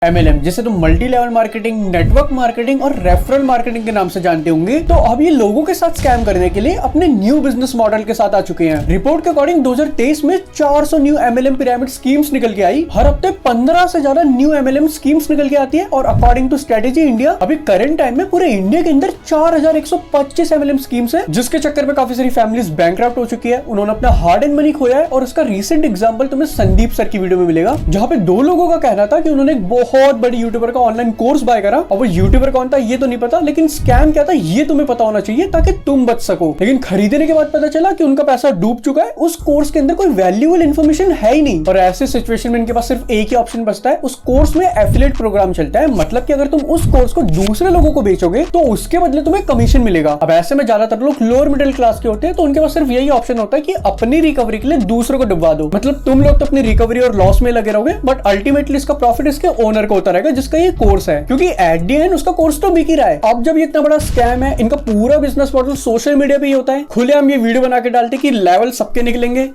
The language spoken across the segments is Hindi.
MLM जिसे तुम multi level marketing, network marketing और रेफरल मार्केटिंग के नाम से जानते होंगे, तो अब ये लोगों के साथ स्कैम करने के लिए अपने न्यू बिजनेस मॉडल के साथ आ चुके हैं। रिपोर्ट के अकॉर्डिंग 2023 में 400 न्यू MLM पिरामिड स्कीम्स निकल के आई। हर हफ्ते 15 से ज्यादा न्यू MLM स्कीम्स निकल के आती है और अकॉर्डिंग टू स्ट्रेटेजी इंडिया अभी करंट टाइम में पूरे इंडिया के अंदर 4125 MLM स्कीम्स है, जिसके चक्कर में काफी सारी फैमिलीज बैंकक्रप्ट हो चुकी है। उन्होंने अपना हार्ड एंड मनी खोया है और उसका रिसेंट एग्जांपल तुम्हें संदीप सर की वीडियो में मिलेगा, जहां पे दो लोगों का कहना था कि उन्होंने एक बहुत बड़ी यूट्यूबर का ऑनलाइन कोर्स बाय करा और वो यूट्यूबर कौन था ये तो नहीं पता, लेकिन स्कैम क्या था ये तुम्हें पता होना चाहिए ताकि तुम बच सको। लेकिन खरीदने के बाद पता चला कि उनका पैसा डूब चुका है, उस कोर्स के अंदर कोई वैल्यूएबल इंफॉर्मेशन है ही नहीं। और ऐसे सिचुएशन में इनके पास सिर्फ एक ही ऑप्शन बचता है, उस कोर्स में एफिलिएट प्रोग्राम चलता है, मतलब कि अगर तुम उस कोर्स को दूसरे लोगों को बेचोगे तो उसके बदले तुम्हें कमीशन मिलेगा। अब ऐसे में ज्यादातर लोग लोअर मिडिल क्लास के होते हैं, तो उनके पास सिर्फ यही ऑप्शन होता है कि अपनी रिकवरी के लिए दूसरों को डुबा दो। मतलब तुम लोग तो अपनी रिकवरी और लॉस में लगे रहोगे, बट अल्टीमेटली इसका प्रॉफिट इसके ओनर को होता रहेगा जिसका ये कोर्स है, क्योंकि एट द एंड उसका कोर्स तो बिक ही रहा है। अब जब ये इतना बड़ा स्कैम है, इनका पूरा बिजनेस मॉडल सोशल मीडिया पे ही होता है। खुलेआम ये वीडियो बना के डालते कि लेवल सबके निकलेंगे,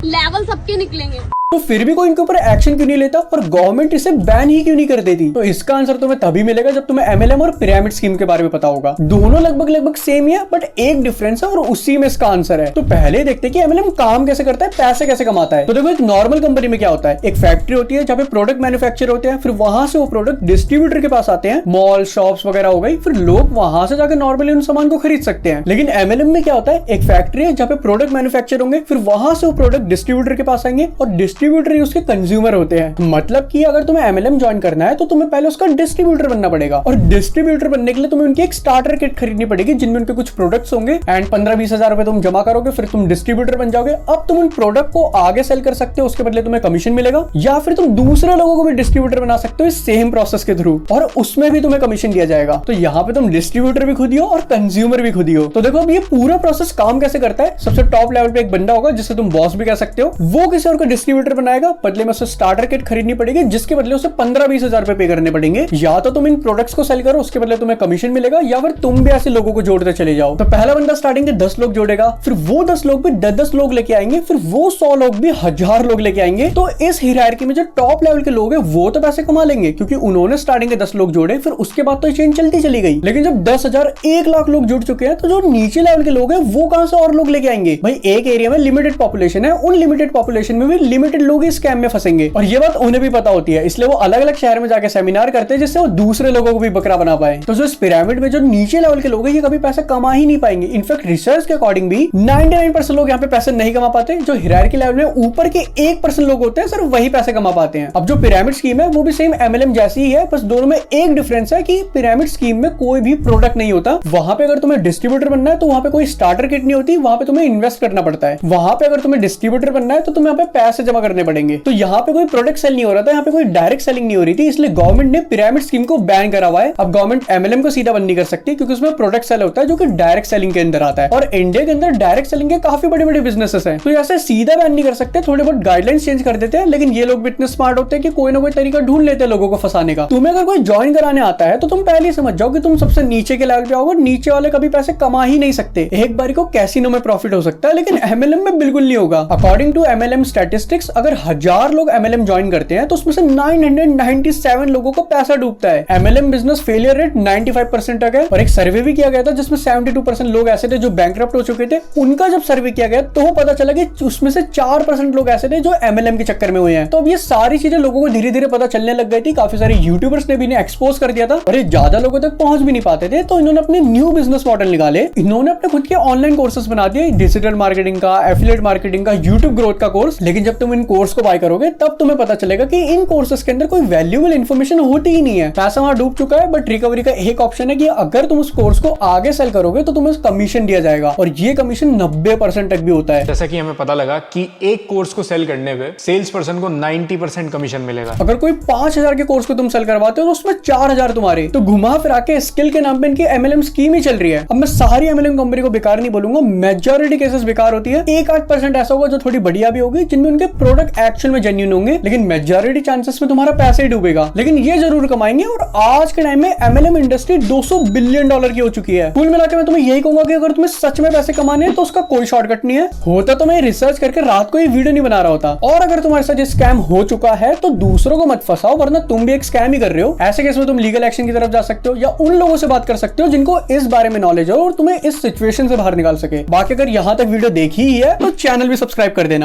तो फिर भी कोई इनके ऊपर एक्शन क्यों नहीं लेता और गवर्नमेंट इसे बैन ही क्यों नहीं कर देती? तो इसका आंसर तुम्हें तभी मिलेगा जब तुम्हें MLM और पिरामिड स्कीम के बारे में पता होगा। दोनों लगभग सेम ही है, बट एक डिफरेंस है और उसी में इसका आंसर है। तो पहले देखते हैं कि MLM काम कैसे करता है, पैसे कैसे कमाता है। तो देखो, एक नॉर्मल कंपनी में क्या होता है, एक फैक्ट्री होती है जहाँ पे प्रोडक्ट मैन्युफैक्चर होते हैं, फिर वहां से वो प्रोडक्ट डिस्ट्रीब्यूटर के पास आते हैं, मॉल शॉप्स वगैरह हो गई, फिर लोग वहां से जाकर नॉर्मली उन सामान को खरीद सकते हैं। लेकिन MLM में क्या होता है, एक फैक्ट्री है जहाँ पे प्रोडक्ट मैन्युफैक्चर होंगे, फिर वहां से वो प्रोडक्ट डिस्ट्रीब्यूटर के पास आएंगे और डिस्ट्रीब्यूटर ही उसके कंज्यूमर होते हैं। मतलब कि अगर तुम्हें MLM ज्वाइन करना है तो तुम्हें पहले उसका डिस्ट्रीब्यूटर बनना पड़ेगा, और डिस्ट्रीब्यूटर बनने के लिए तुम्हें उनकी एक स्टार्टर किट खरीदनी पड़ेगी जिनमें उनके कुछ प्रोडक्ट्स होंगे एंड 15-20 हजार रुपए तुम जमा करोगे, फिर तुम डिस्ट्रीब्यूटर बन जाओगे। अब तुम उन प्रोडक्ट को आगे सेल कर सकते हो, उसके बदले तुम्हें कमीशन मिलेगा, या फिर तुम दूसरे लोगों को भी डिस्ट्रीब्यूटर बना सकते हो इस सेम प्रोसेस के थ्रू, और उसमें भी तुम्हें कमीशन दिया जाएगा। तो यहाँ पे तुम डिस्ट्रीब्यूटर भी खुद ही हो और कंज्यूमर भी खुद ही हो। तो देखो अब ये पूरा प्रोसेस काम कैसे करता है। सबसे टॉप लेवल पे एक बंदा होगा जिसे तुम बॉस भी कह सकते हो, वो किसी और को डिस्ट्रीब्यूटर बनाएगा, बदले में उसे स्टार्टर किट खरीदनी पड़ेगी जिसके बदले उसे 15-20 हजार रुपए पे करने पड़ेंगे। या तो तुम इन प्रोडक्ट्स को सेल करो, उसके बदले तुम्हें कमीशन मिलेगा, या फिर तुम भी ऐसे लोगों को जोड़ते चले जाओ। तो पहला बंदा स्टार्टिंग के 10 लोग जोड़ेगा, फिर वो 10 लोग भी 10-10 लोग लेके आएंगे, फिर वो 100 लोग भी 1000 लोग लेके आएंगे। तो इस हायरार्की में जो टॉप लेवल के लोग हैं वो तो पैसे कमा लेंगे क्योंकि उन्होंने स्टार्टिंग के 10 लोग जोड़े, फिर उसके बाद तो चेन चलती चली गई। लेकिन जब 10,000 1 लाख लोग जुड़ चुके हैं तो जो नीचे लेवल के लोग हैं वो कहां से और लोग लेके आएंगे? भाई एक एरिया में लिमिटेड पॉपुलेशन है, उन लिमिटेड पॉपुलेशन में भी लिमिटेड लोग इस स्कैम में फंसेंगे, और ये बात उन्हें भी पता होती है, इसलिए वो अलग अलग शहर में जाके सेमिनार करते हैं जिससे वो दूसरे लोगों को भी बकरा बना पाए। तो जो इस पिरामिड में जो नीचे लेवल के लोग हैं ये कभी पैसा कमा ही नहीं पाएंगे। इनफैक्ट रिसर्च के अकॉर्डिंग भी 99% लोग यहाँ पे पैसे नहीं कमा पाते। जो हायरार्की लेवल में ऊपर के 1% लोग होते हैं सिर्फ वही पैसे कमा पाते हैं। अब जो पिरामिड स्कीम है वो भी सेम MLM जैसी ही है, बस दोनों में एक डिफरेंस है कि पिरामिड स्कीम में कोई भी प्रोडक्ट नहीं होता। वहां पे अगर तुम्हें डिस्ट्रीब्यूटर बनना है तो वहां पे कोई स्टार्टर किट नहीं होती, वहां पे तुम्हें इन्वेस्ट करना पड़ता है। वहां पे अगर तुम्हें डिस्ट्रीब्यूटर बनना है तो तुम्हें यहाँ पे पैसे जमा करने पड़ेंगे। तो यहाँ पे कोई प्रोडक्ट सेल नहीं हो रहा था, यहाँ पे कोई डायरेक्ट सेलिंग नहीं हो रही थी, इसलिए गवर्नमेंट ने पिरामिड स्कीम को बैन करा हुआ है। अब गवर्नमेंट MLM को सीधा बंद नहीं कर सकती क्योंकि उसमें प्रोडक्ट सेल होता है जो कि डायरेक्ट सेलिंग के अंदर आता है, और इंडिया के अंदर डायरेक्ट सेलिंग के काफी बड़े बड़े बिजनेसेस हैं, तो ऐसे सीधा बैन नहीं कर सकते, थोड़े बहुत गाइडलाइंस चेंज कर देते हैं। लेकिन ये लोग भी इतने स्मार्ट होते हैं कि कोई ना कोई तरीका ढूंढ लेते हैं लोगों को फंसाने का। तुम्हें अगर कोई ज्वाइन कराने आता है तो तुम पहले ही समझ जाओ कि तुम सबसे नीचे के लेवल पे आओगे, नीचे वाले कभी पैसे कमा ही नहीं सकते। एक बारी को कैसीनो में प्रॉफिट हो सकता है लेकिन MLM में बिल्कुल नहीं होगा। अकॉर्डिंग टू MLM स्टैटिस्टिक्स, अगर 1000 लोग MLM ज्वाइन करते हैं तो उसमें से 997 लोगों को पैसा डूबता है। MLM बिजनेस फेलियर रेट 95% तक है, और एक सर्वे भी किया गया था जिसमें 72% लोग ऐसे थे जो बैंकक्रप्ट हो चुके थे। उनका जब सर्वे किया गया तो पता चला कि उसमें से 4% लोग ऐसे थे जो MLM के चक्कर में हुए हैं। तो अब ये सारी चीजें लोगों को धीरे धीरे पता चलने लग गई थी, काफी सारे यूट्यूबर्स ने भी इन्हें एक्सपोज कर दिया था, और ये ज्यादा लोगों तक पहुंच भी नहीं पाते थे। तो इन्होंने अपने न्यू बिजनेस मॉडल निकाले, इन्होंने अपने खुद के ऑनलाइन कोर्सेज बना दिए, डिजिटल मार्केटिंग का, एफिलिएट मार्केटिंग का, यूट्यूब ग्रोथ का कोर्स। लेकिन जब तुम इन कोर्स को बाय करोगे तब तुम्हें पता चलेगा कि इन कोर्सेज के अंदर कोई वैल्यूएबल इंफॉर्मेशन होती ही नहीं है। पैसा वहां डूब चुका है, बट रिकवरी का एक ऑप्शन है कि अगर तुम उस कोर्स को आगे सेल करोगे तो तुम्हें कमीशन दिया जाएगा, और ये कमीशन 90% तक भी होता है। जैसा कि हमें पता लगा कि एक कोर्स को सेल करने पे सेल्स पर्सन को 90% कमीशन मिलेगा। अगर कोई 5000 के कोर्स को तुम सेल करवाते हो तो उसमें 4000 तुम्हारे। तो घुमा फिरा के स्किल के नाम पे इनकी MLM स्कीम ही चल रही है। अब मैं सारी MLM कंपनी को बेकार नहीं बोलूंगा, मेजॉरिटी केसेस बेकार होती है। 1-8% ऐसा होगा जो थोड़ी बढ़िया भी होगी, जिनमें उनके प्रोडक्ट प्रोडक्ट एक्चुअल में जेन्युइन होंगे, लेकिन मेजॉरिटी चांसेस में तुम्हारा पैसे ही डूबेगा, लेकिन ये जरूर कमाएंगे। और आज के टाइम में MLM इंडस्ट्री $200 बिलियन की हो चुकी है। कुल मिलाकर मैं तुम्हें यही कहूंगा कि अगर तुम्हें सच में पैसे कमाने हैं तो उसका कोई शॉर्टकट नहीं है। होता तो मैं रिसर्च करके रात को ये वीडियो नहीं बना रहा होता। और अगर तुम्हारे साथ ये स्कैम हो चुका है तो दूसरों को मत फंसाओ, वरना तुम भी एक स्कैम ही कर रहे हो। ऐसे केस में तुम लीगल एक्शन की तरफ जा सकते हो या उन लोगों से बात कर सकते हो जिनको इस बारे में नॉलेज हो और तुम्हें इस सिचुएशन से बाहर निकाल सके। बाकी अगर यहां तक वीडियो देखी ही है तो चैनल भी सब्सक्राइब कर देना।